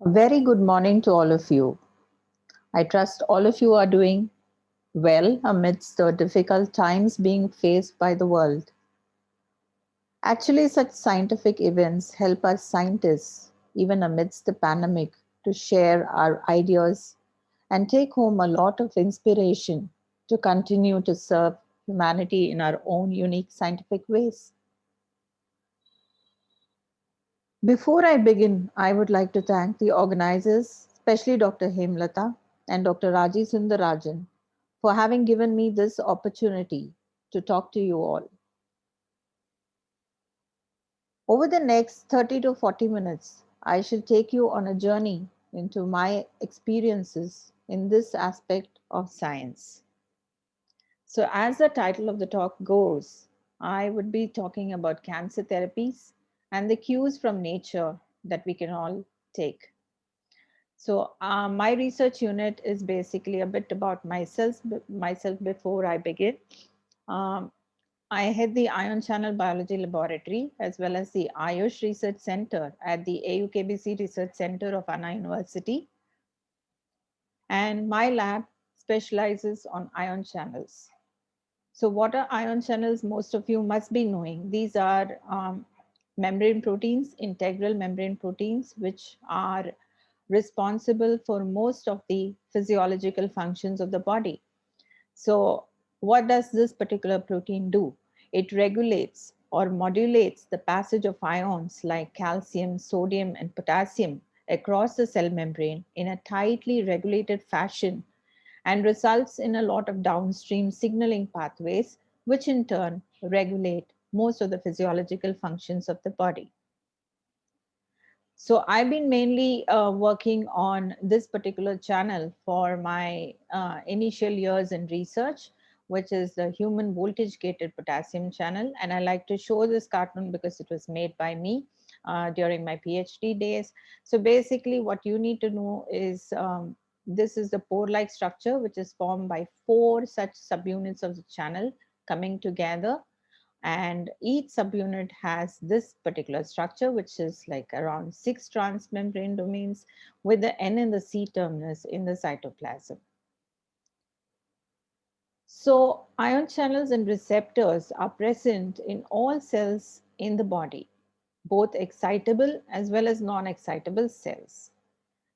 A very good morning to all of you. I trust all of you are doing well amidst the difficult times being faced by the world. Actually, such scientific events help us scientists, even amidst the pandemic, to share our ideas and take home a lot of inspiration to continue to serve humanity in our own unique scientific ways. Before I begin, I would like to thank the organizers, especially Dr. Hemlata and Dr. Raji Sundarajan, for having given me this opportunity to talk to you all. Over the next 30 to 40 minutes, I shall take you on a journey into my experiences in this aspect of science. So, as the title of the talk goes, I would be talking about cancer therapies and the cues from nature that we can all take. So my research unit is basically a bit about myself before I begin. Um, I head the Ion Channel Biology Laboratory as well as the Ayush Research Center at the AUKBC Research Center of Anna University. And my lab specializes on ion channels. So what are ion channels? Most of you must be knowing. These are membrane proteins, integral membrane proteins, which are responsible for most of the physiological functions of the body. So, what does this particular protein do? It regulates or modulates the passage of ions like calcium, sodium, and potassium across the cell membrane in a tightly regulated fashion and results in a lot of downstream signaling pathways, which in turn regulate most of the physiological functions of the body. So I've been mainly working on this particular channel for my initial years in research, which is the human voltage gated potassium channel. And I like to show this cartoon because it was made by me during my PhD days. So basically what you need to know is this is the pore-like structure, which is formed by four such subunits of the channel coming together, and each subunit has this particular structure, which is like around 6 transmembrane domains with the N and the C terminus in the cytoplasm. So ion channels and receptors are present in all cells in the body, both excitable as well as non-excitable cells.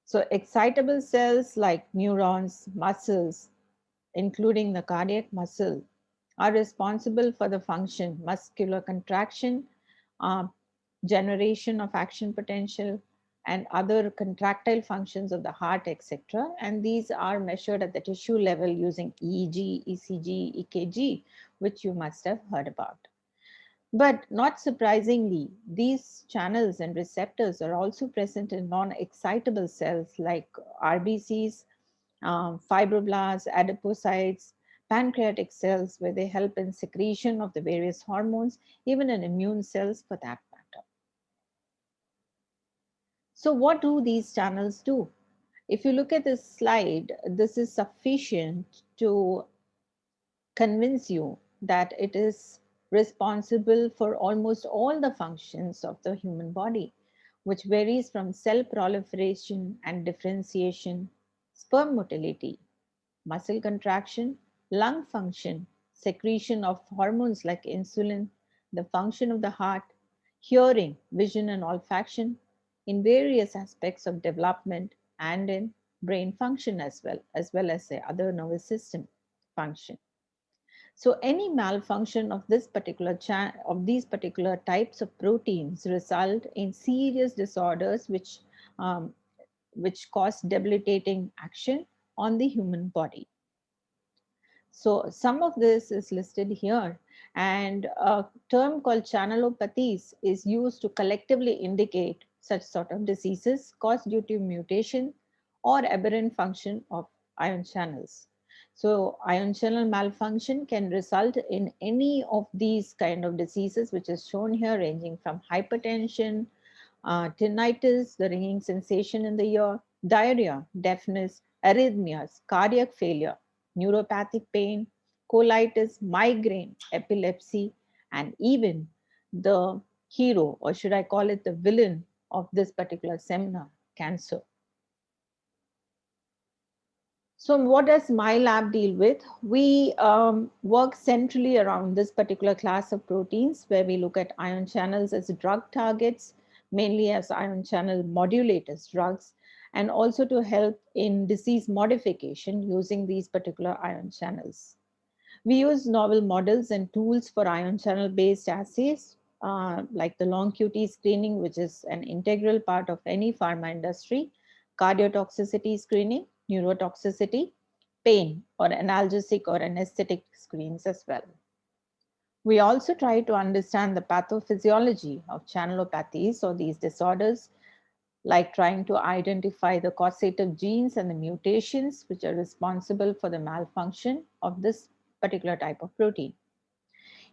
So excitable cells like neurons, muscles, including the cardiac muscle, are responsible for the function muscular contraction, uh, generation of action potential, and other contractile functions of the heart, etc. And these are measured at the tissue level using EEG, ECG, EKG, which you must have heard about. But not surprisingly, these channels and receptors are also present in non excitable cells like RBCs, fibroblasts, adipocytes, pancreatic cells, where they help in secretion of the various hormones, even in immune cells for that matter. So, what do these channels do? If you look at this slide, this is sufficient to convince you that it is responsible for almost all the functions of the human body, which varies from cell proliferation and differentiation, sperm motility, muscle contraction, lung function, secretion of hormones like insulin, the function of the heart, hearing, vision, and olfaction in various aspects of development and in brain function as well as the other nervous system function. So any malfunction of this particular of these particular types of proteins result in serious disorders um, which cause debilitating action on the human body. So some of this is listed here, and a term called channelopathies is used to collectively indicate such sort of diseases caused due to mutation or aberrant function of ion channels. So ion channel malfunction can result in any of these kind of diseases, which is shown here, ranging from hypertension, tinnitus, the ringing sensation in the ear, diarrhea, deafness, arrhythmias, cardiac failure, neuropathic pain, colitis, migraine, epilepsy, and even the hero, or should I call it the villain of this particular seminar, cancer. So what does my lab deal with? We work centrally around this particular class of proteins where we look at ion channels as drug targets, mainly as ion channel modulators, drugs, and also to help in disease modification using these particular ion channels. We use novel models and tools for ion channel based assays, like the long QT screening, which is an integral part of any pharma industry, cardiotoxicity screening, neurotoxicity, pain or analgesic or anesthetic screens as well. We also try to understand the pathophysiology of channelopathies or these disorders, like trying to identify the causative genes and the mutations which are responsible for the malfunction of this particular type of protein.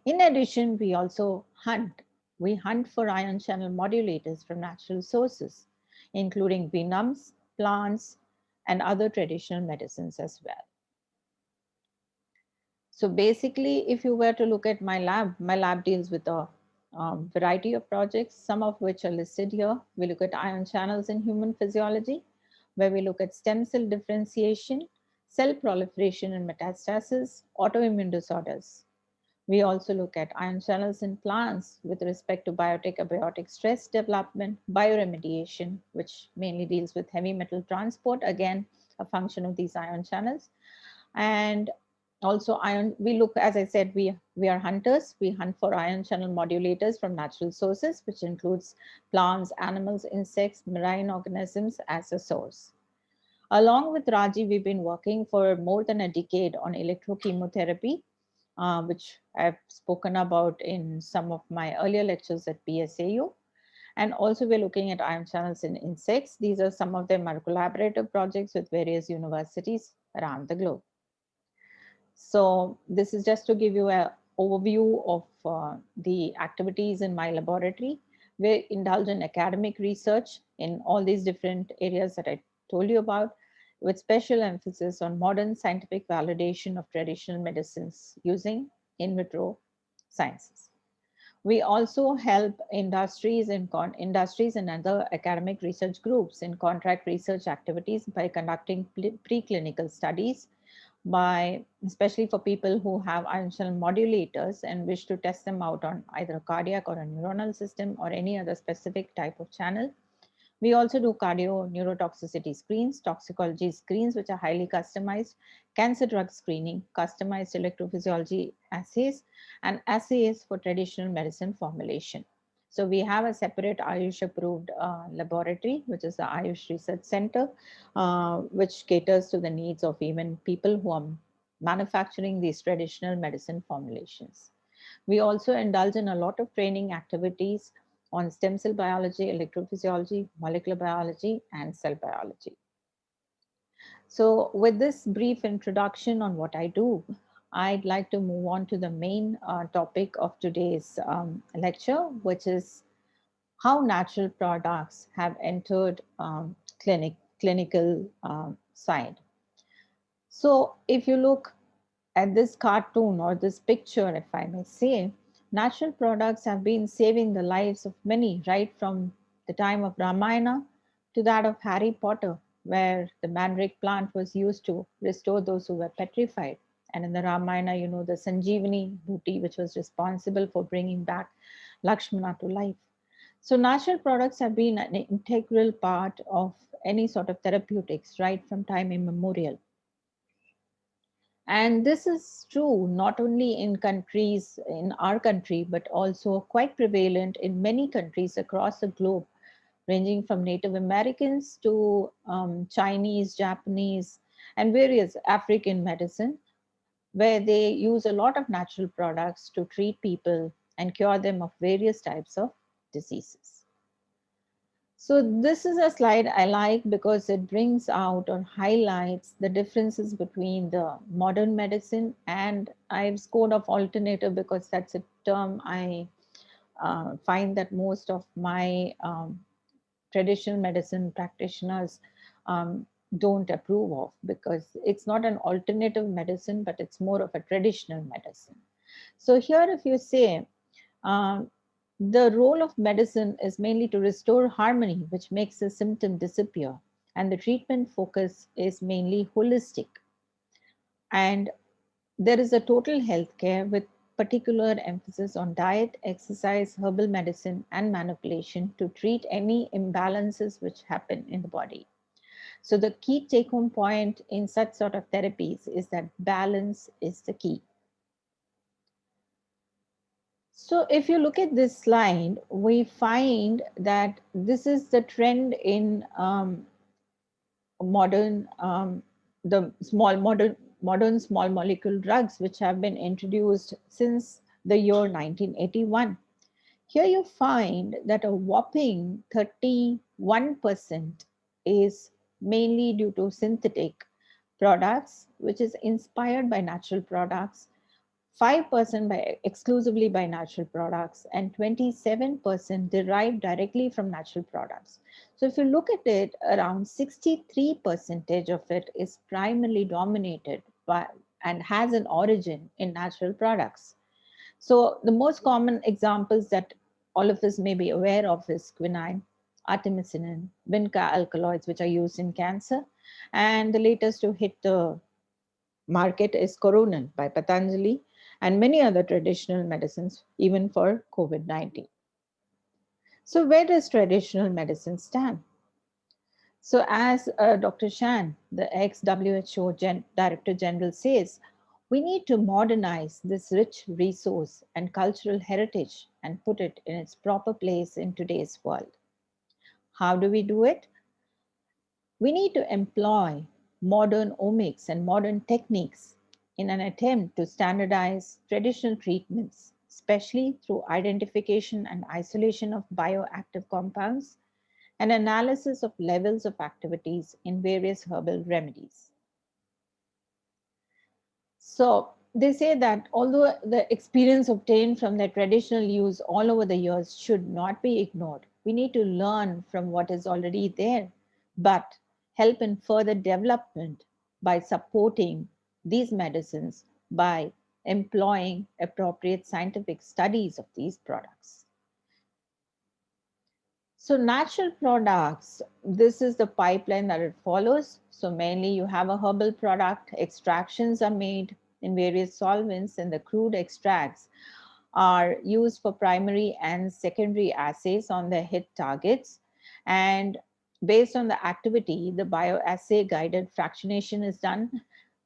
In addition, we also hunt. We hunt for ion channel modulators from natural sources, including venoms, plants, and other traditional medicines as well. So basically, if you were to look at my lab deals with a variety of projects, some of which are listed here. We look at ion channels in human physiology, where we look at stem cell differentiation, cell proliferation and metastasis, autoimmune disorders. We also look at ion channels in plants with respect to biotic abiotic stress development, bioremediation, which mainly deals with heavy metal transport, again, a function of these ion channels. And also ion, we look, as I said, we are hunters. We hunt for ion channel modulators from natural sources, which includes plants, animals, insects, marine organisms as a source. Along with Raji, we've been working for more than a decade on electrochemotherapy, which I've spoken about in some of my earlier lectures at PSAU. And also we're looking at ion channels in insects. These are some of them are collaborative projects with various universities around the globe. So this is just to give you an overview of the activities in my laboratory. We indulge in academic research in all these different areas that I told you about, with special emphasis on modern scientific validation of traditional medicines using in vitro sciences. We also help industries and other academic research groups in contract research activities by conducting preclinical studies, by especially for people who have ion channel modulators and wish to test them out on either a cardiac or a neuronal system or any other specific type of channel. We also do cardio neurotoxicity screens, toxicology screens, which are highly customized, cancer drug screening, customized electrophysiology assays, and assays for traditional medicine formulation. So we have a separate Ayush approved laboratory, which is the Ayush Research Center, which caters to the needs of even people who are manufacturing these traditional medicine formulations. We also indulge in a lot of training activities on stem cell biology, electrophysiology, molecular biology, and cell biology. So with this brief introduction on what I do, I'd like to move on to the main topic of today's lecture, which is how natural products have entered clinical side. So if you look at this cartoon or this picture, if I may say, natural products have been saving the lives of many, right from the time of Ramayana to that of Harry Potter, where the mandrake plant was used to restore those who were petrified. And in the Ramayana, you know, the Sanjeevani booty, which was responsible for bringing back Lakshmana to life. So natural products have been an integral part of any sort of therapeutics, right from time immemorial. And this is true not only in countries, in our country, but also quite prevalent in many countries across the globe, ranging from Native Americans to Chinese, Japanese, and various African medicine, where they use a lot of natural products to treat people and cure them of various types of diseases. So this is a slide I like because it brings out or highlights the differences between the modern medicine, and I've scored of alternative because that's a term I find that most of my traditional medicine practitioners don't approve of, because it's not an alternative medicine, but it's more of a traditional medicine. So here, if you say, uh, the role of medicine is mainly to restore harmony, which makes the symptom disappear. and the treatment focus is mainly holistic. And there is a total healthcare with particular emphasis on diet, exercise, herbal medicine, and manipulation to treat any imbalances which happen in the body. So the key take home point in such sort of therapies is that balance is the key. So if you look at this slide, we find that this is the trend in modern the small modern small molecule drugs which have been introduced since the year 1981. Here you find that a whopping 31% is mainly due to synthetic products, which is inspired by natural products, 5% exclusively by natural products, and 27% derived directly from natural products. So if you look at it, around 63% of it is primarily dominated by and has an origin in natural products. So the most common examples that all of us may be aware of is quinine, artemisinin, vinca alkaloids, which are used in cancer, and the latest to hit the market is Coronal by Patanjali, and many other traditional medicines, even for COVID-19. So, where does traditional medicine stand? So, as Dr. Shan, the ex WHO Director General, says, we need to modernize this rich resource and cultural heritage and put it in its proper place in today's world. How do we do it? We need to employ modern omics and modern techniques in an attempt to standardize traditional treatments, especially through identification and isolation of bioactive compounds and analysis of levels of activities in various herbal remedies. So, they say that although the experience obtained from their traditional use all over the years should not be ignored, we need to learn from what is already there, but help in further development by supporting these medicines by employing appropriate scientific studies of these products. So natural products, this is the pipeline that it follows. So mainly you have a herbal product, extractions are made in various solvents, and the crude extracts are used for primary and secondary assays on the hit targets. And based on the activity, the bioassay guided fractionation is done.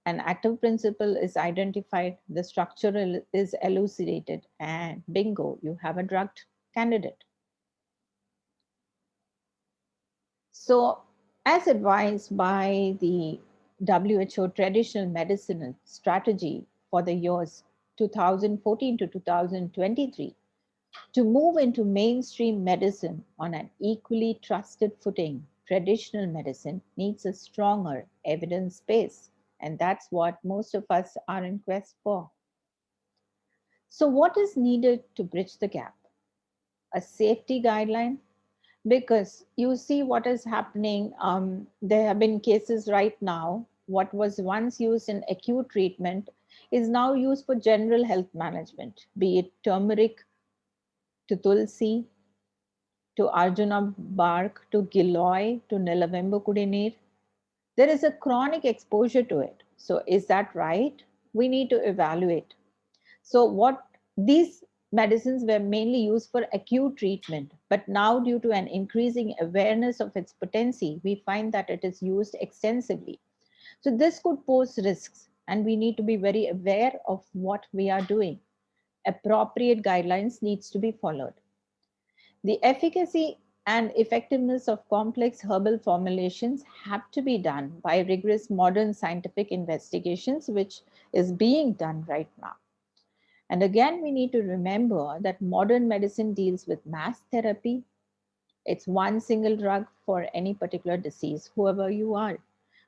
An active principle is identified, the structure is elucidated, and bingo, you have a drug candidate. So, as advised by the WHO Traditional Medicinal Strategy for the years 2014 to 2023, to move into mainstream medicine on an equally trusted footing, traditional medicine needs a stronger evidence base. And that's what most of us are in quest for. So, what is needed to bridge the gap? A safety guideline, because you see what is happening. There have been cases right now, what was once used in acute treatment is now used for general health management, be it turmeric to tulsi, to Arjuna bark, to Giloy, to Nilavemba Kudenir. There is a chronic exposure to it. So, is that right? We need to evaluate. So, what these medicines were mainly used for acute treatment, but now, due to an increasing awareness of its potency, we find that it is used extensively. So, this could pose risks, and we need to be very aware of what we are doing. Appropriate guidelines needs to be followed. The efficacy and effectiveness of complex herbal formulations have to be done by rigorous modern scientific investigations, which is being done right now. And again, we need to remember that modern medicine deals with mass therapy. It's one single drug for any particular disease, whoever you are.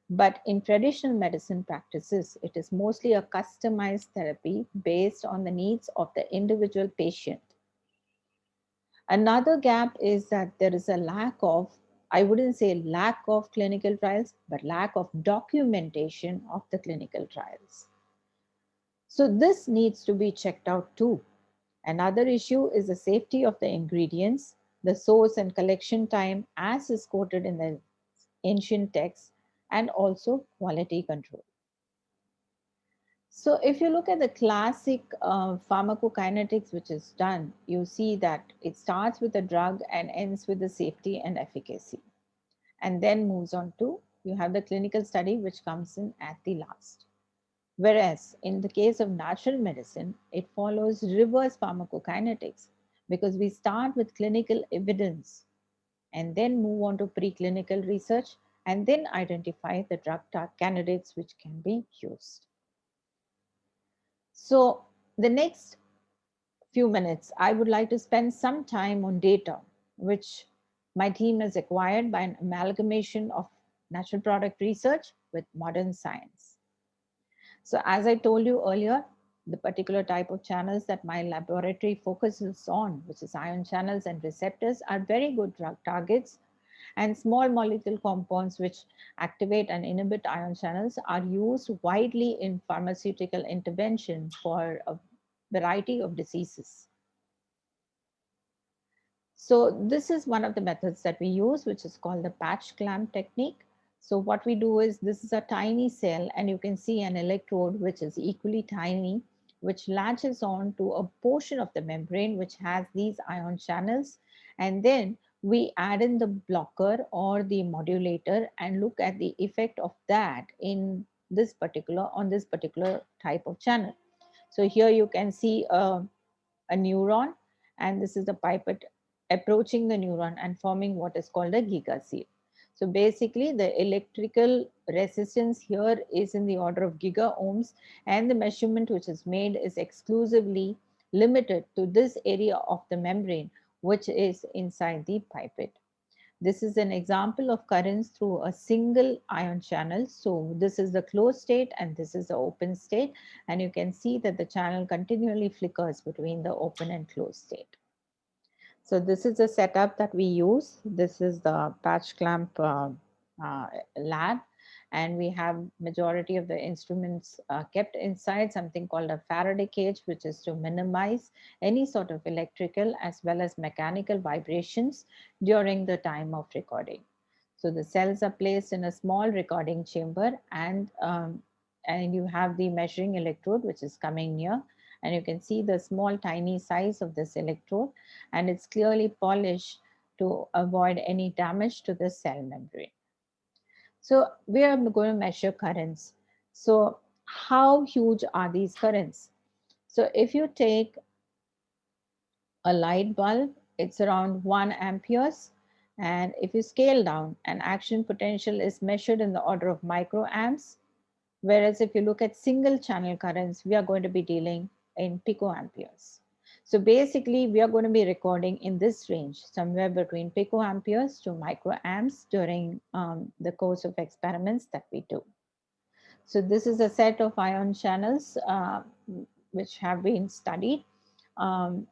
But in traditional medicine practices, it is mostly a customized therapy based on the needs of the individual patient. Another gap is that there is a lack of, I wouldn't say lack of clinical trials, but lack of documentation of the clinical trials. So this needs to be checked out too. Another issue is the safety of the ingredients, the source and collection time, as is quoted in the ancient texts, and also quality control. So if you look at the classic pharmacokinetics which is done, you see that it starts with the drug and ends with the safety and efficacy, and then moves on to, you have the clinical study which comes in at the last. Whereas in the case of natural medicine, it follows reverse pharmacokinetics, because we start with clinical evidence and then move on to preclinical research and then identify the drug candidates which can be used. So the next few minutes, I would like to spend some time on data, which my team has acquired by an amalgamation of natural product research with modern science. So as I told you earlier, the particular type of channels that my laboratory focuses on, which is ion channels and receptors, are very good drug targets, and small molecule compounds which activate and inhibit ion channels are used widely in pharmaceutical intervention for a variety of diseases. So this is one of the methods that we use, which is called the patch clamp technique. So what we do is, this is a tiny cell and you can see an electrode which is equally tiny, which latches on to a portion of the membrane which has these ion channels. And then we add in the blocker or the modulator and look at the effect of that in on this particular type of channel. So here you can see a neuron, and this is the pipette approaching the neuron and forming what is called a gigaseal. So basically the electrical resistance here is in the order of gigaohms, and the measurement which is made is exclusively limited to this area of the membrane which is inside the pipette. This is an example of currents through a single ion channel. So this is the closed state and this is the open state. And you can see that the channel continually flickers between the open and closed state. So this is the setup that we use. This is the patch clamp lab. And we have majority of the instruments kept inside something called a Faraday cage, which is to minimize any sort of electrical as well as mechanical vibrations during the time of recording. So the cells are placed in a small recording chamber, and you have the measuring electrode which is coming near, and you can see the small tiny size of this electrode, and it's clearly polished to avoid any damage to the cell membrane. So we are going to measure currents. So how huge are these currents? So if you take a light bulb, it's around 1 amperes. And if you scale down, an action potential is measured in the order of microamps. Whereas if you look at single channel currents, we are going to be dealing in picoamperes. So basically, we are going to be recording in this range, somewhere between picoamperes to microamps during the course of experiments that we do. So this is a set of ion channels which have been studied.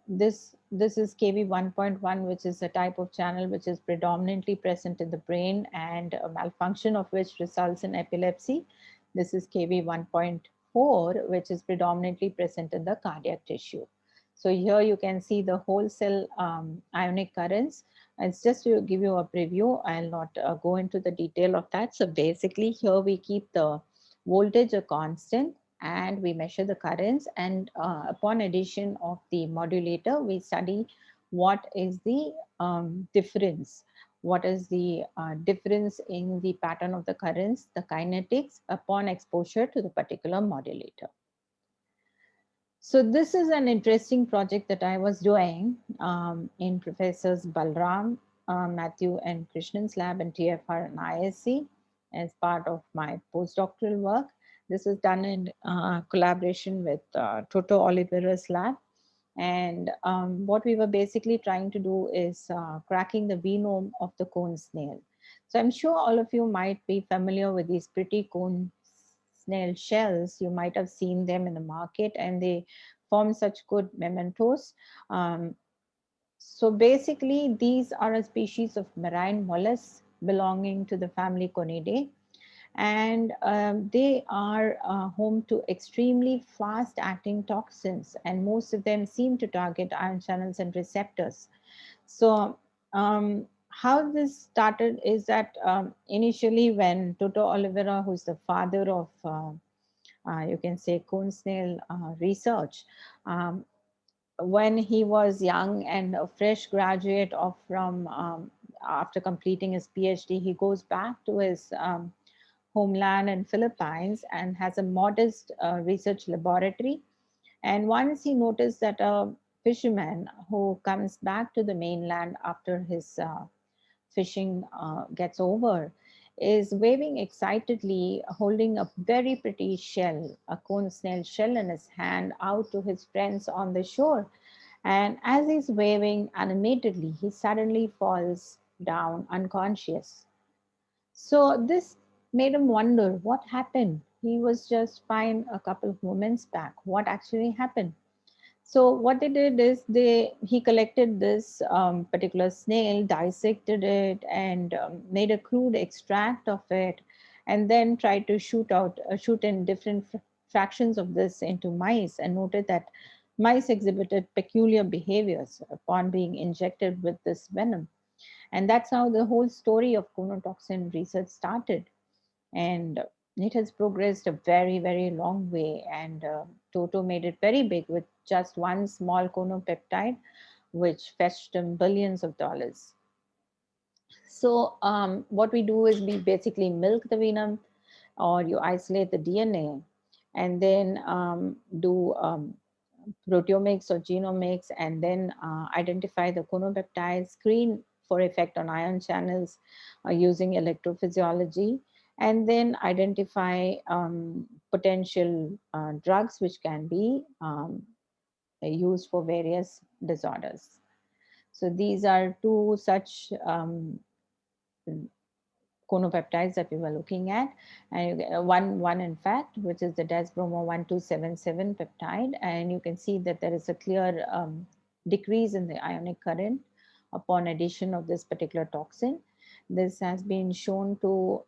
This is Kv 1.1, which is a type of channel which is predominantly present in the brain and a malfunction of which results in epilepsy. This is Kv 1.4, which is predominantly present in the cardiac tissue. So here you can see the whole cell ionic currents. It's just to give you a preview. I'll not go into the detail of that. So basically here we keep the voltage a constant and we measure the currents, and upon addition of the modulator we study what is the difference, what is the difference in the pattern of the currents, the kinetics upon exposure to the particular modulator. So this is an interesting project that I was doing in Professors Balram, Matthew and Krishnan's lab in TFR and ISC as part of my postdoctoral work. This is done in collaboration with Toto Oliveira's lab. And what we were basically trying to do is cracking the genome of the cone snail. So I'm sure all of you might be familiar with these pretty cone snail shells. You might have seen them in the market and they form such good mementos. So basically these are a species of marine mollusks belonging to the family Conidae, and they are home to extremely fast acting toxins, and most of them seem to target ion channels and receptors. So how this started is that initially when Toto Oliveira, who's the father of you can say cone snail research, um, when he was young and a fresh graduate of from after completing his PhD, he goes back to his homeland in Philippines and has a modest research laboratory. And once he noticed that a fisherman who comes back to the mainland after his fishing gets over is waving excitedly, holding a very pretty shell, a cone snail shell in his hand, out to his friends on the shore. And as he's waving animatedly, he suddenly falls down unconscious. So this made him wonder what happened. He was just fine a couple of moments back. What actually happened? So what they did is he collected this particular snail, dissected it, and made a crude extract of it, and then tried to shoot in different fractions of this into mice, and noted that mice exhibited peculiar behaviors upon being injected with this venom. And that's how the whole story of conotoxin research started. And it has progressed a very, very long way. And Toto made it very big with just one small conopeptide, which fetched him billions of dollars. So, what we do is we basically milk the venom, or you isolate the DNA, and then do proteomics or genomics, and then identify the conopeptides, screen for effect on ion channels using electrophysiology, and then identify potential drugs which can be used for various disorders. So these are two such conopeptides that we were looking at, and one in fact, which is the desbromo 1277 peptide, and you can see that there is a clear decrease in the ionic current upon addition of this particular toxin. This has been shown to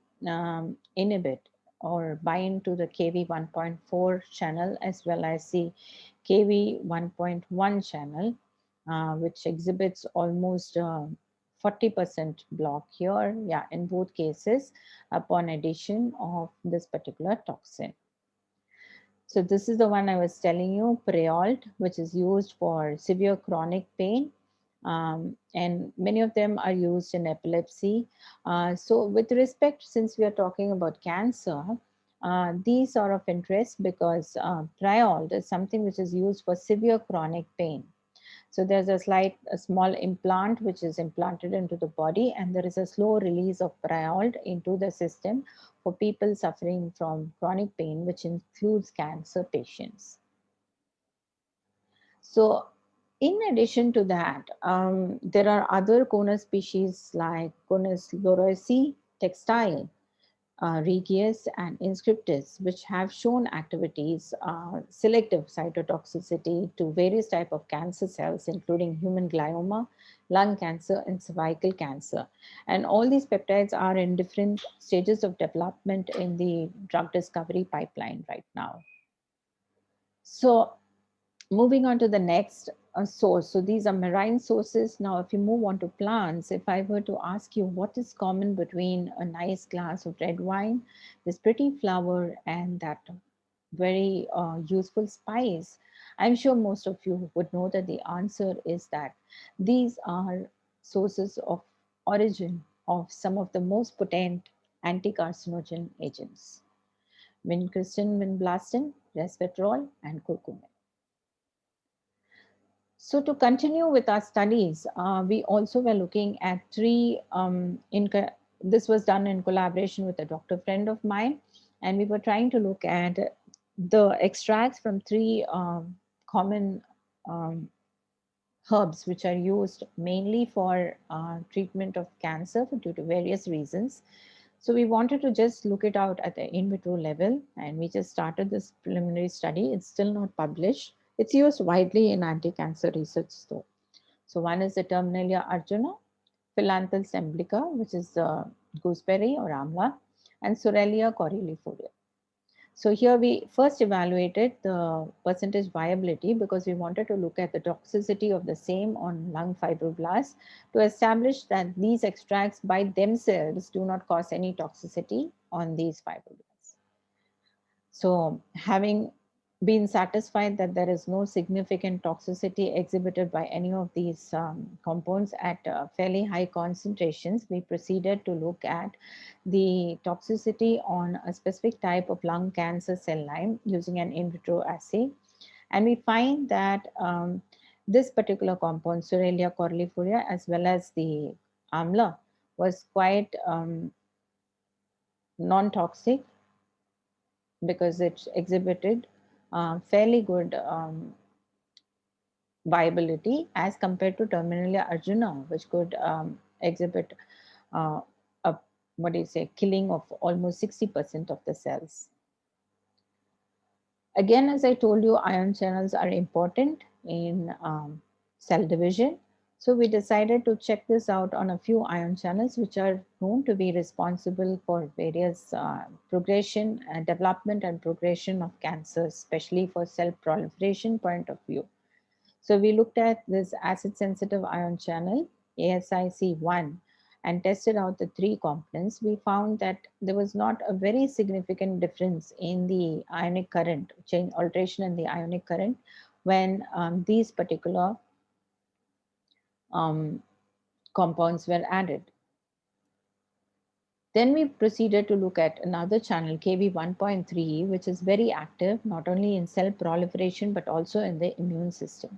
inhibit or bind to the Kv 1.4 channel as well as the Kv 1.1 channel, which exhibits almost 40% block here, yeah, in both cases upon addition of this particular toxin. So this is the one I was telling you, Prealt, which is used for severe chronic pain. And many of them are used in epilepsy. So with respect, since we are talking about cancer, these are of interest because Prealt is something which is used for severe chronic pain. So there's a small implant which is implanted into the body, and there is a slow release of Prealt into the system for people suffering from chronic pain, which includes cancer patients. So in addition to that, there are other conus species like Conus loroisi textile, Regius and Inscriptus, which have shown activities, selective cytotoxicity to various type of cancer cells, including human glioma, lung cancer, and cervical cancer. And all these peptides are in different stages of development in the drug discovery pipeline right now. So moving on to the next source. So these are marine sources. Now, if you move on to plants, if I were to ask you what is common between a nice glass of red wine, this pretty flower, and that very useful spice, I'm sure most of you would know that the answer is that these are sources of origin of some of the most potent anti-carcinogen agents: vincristine, vinblastin, resveratrol, and curcumin. So to continue with our studies, we also were looking at this was done in collaboration with a doctor friend of mine, and we were trying to look at the extracts from three common um, herbs which are used mainly for treatment of cancer due to various reasons. So we wanted to just look it out at the in vitro level, and we just started this preliminary study. It's still not published. It's used widely in anti-cancer research though. So one is the Terminalia arjuna, Philanthus emblica, which is the gooseberry or amla, and Sorelia corylifloria. So here we first evaluated the percentage viability because we wanted to look at the toxicity of the same on lung fibroblasts to establish that these extracts by themselves do not cause any toxicity on these fibroblasts. So having been satisfied that there is no significant toxicity exhibited by any of these compounds at fairly high concentrations, we proceeded to look at the toxicity on a specific type of lung cancer cell line using an in vitro assay. And we find that this particular compound, Sorelia coralifolia, as well as the amla, was quite non-toxic because it exhibited fairly good viability as compared to Terminalia arjuna, which could exhibit uh, a what do you say, killing of almost 60% of the cells. Again, as I told you, ion channels are important in cell division. So we decided to check this out on a few ion channels which are known to be responsible for various progression, development and progression of cancer, especially for cell proliferation point of view. So we looked at this acid sensitive ion channel, ASIC1, and tested out the three components. We found that there was not a very significant difference in the ionic current, change alteration in the ionic current when these particular um, compounds were added. Then we proceeded to look at another channel, KB1.3, which is very active not only in cell proliferation but also in the immune system.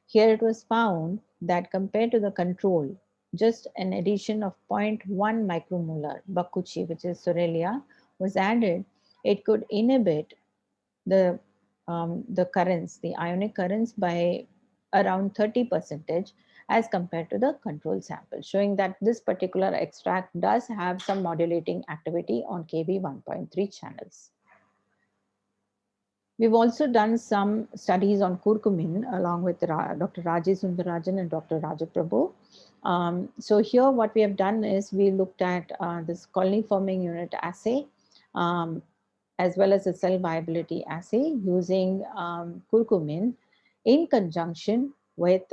Here it was found that compared to the control, just an addition of 0.1 micromolar Bakuchi, which is Sorelia, was added, it could inhibit the currents, the ionic currents by around 30% as compared to the control sample, showing that this particular extract does have some modulating activity on KB1.3 channels. We've also done some studies on curcumin along with Dr. Rajesh Sundarajan and Dr. Rajaprabhu. So here what we have done is we looked at this colony forming unit assay um, as well as a cell viability assay using curcumin in conjunction with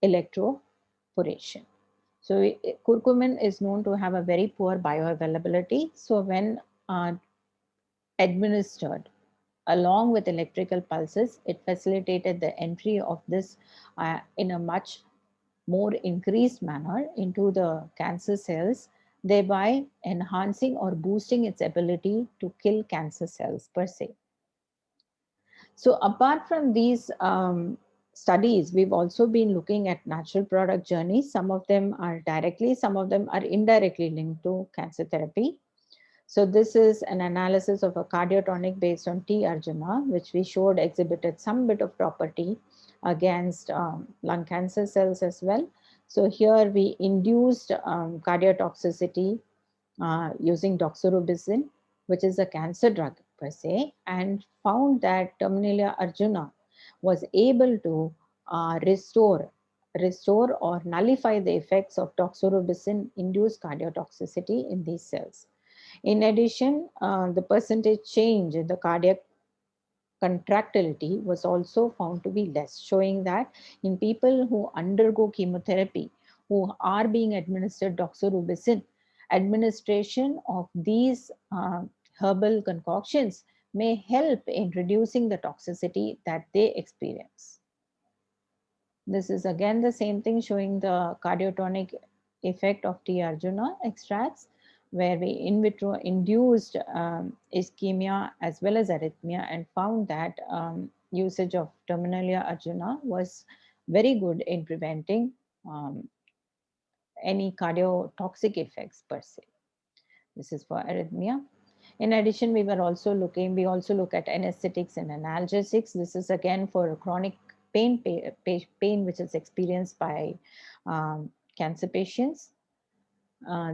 electroporation. So curcumin is known to have a very poor bioavailability. So when administered along with electrical pulses, it facilitated the entry of this in a much more increased manner into the cancer cells, thereby enhancing or boosting its ability to kill cancer cells per se. So apart from these studies, we've also been looking at natural product journeys. Some of them are directly, some of them are indirectly linked to cancer therapy. So this is an analysis of a cardiotonic based on T. arjuna, which we showed exhibited some bit of property against lung cancer cells as well. So here we induced cardiotoxicity using doxorubicin, which is a cancer drug per se, and found that Terminalia arjuna was able to restore or nullify the effects of doxorubicin induced cardiotoxicity in these cells. In addition, the percentage change in the cardiac contractility was also found to be less, showing that in people who undergo chemotherapy, who are being administered doxorubicin, administration of these herbal concoctions may help in reducing the toxicity that they experience. This is again the same thing showing the cardiotonic effect of T. arjuna extracts, where we in vitro induced ischemia as well as arrhythmia and found that usage of Terminalia arjuna was very good in preventing any cardiotoxic effects per se. This is for arrhythmia. In addition, we also look at anesthetics and analgesics. This is again for chronic pain which is experienced by cancer patients.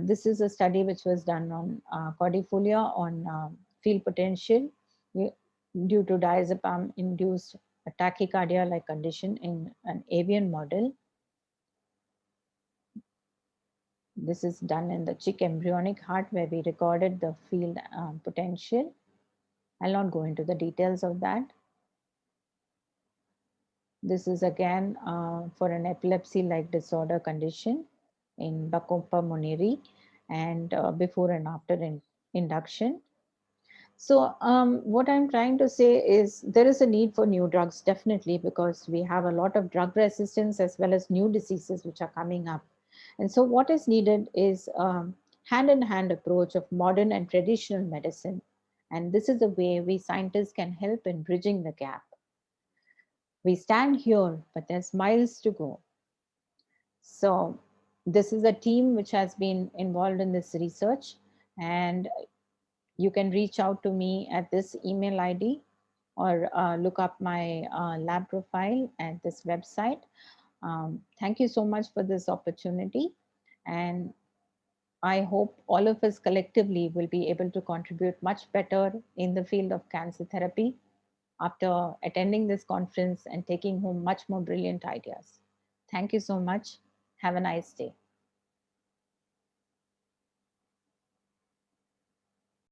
This is a study which was done on cordifolia on field potential due to diazepam induced tachycardia like condition in an avian model. This is done in the chick embryonic heart where we recorded the field potential. I'll not go into the details of that. This is again for an epilepsy-like disorder condition in Bakompa Moniri, and before and after induction. So what I'm trying to say is there is a need for new drugs, definitely, because we have a lot of drug resistance as well as new diseases which are coming up. And so what is needed is hand-in-hand approach of modern and traditional medicine. And this is the way we scientists can help in bridging the gap. We stand here, but there's miles to go. So this is a team which has been involved in this research, and you can reach out to me at this email ID or look up my lab profile at this website. Thank you so much for this opportunity. And I hope all of us collectively will be able to contribute much better in the field of cancer therapy after attending this conference and taking home much more brilliant ideas. Thank you so much. Have a nice day.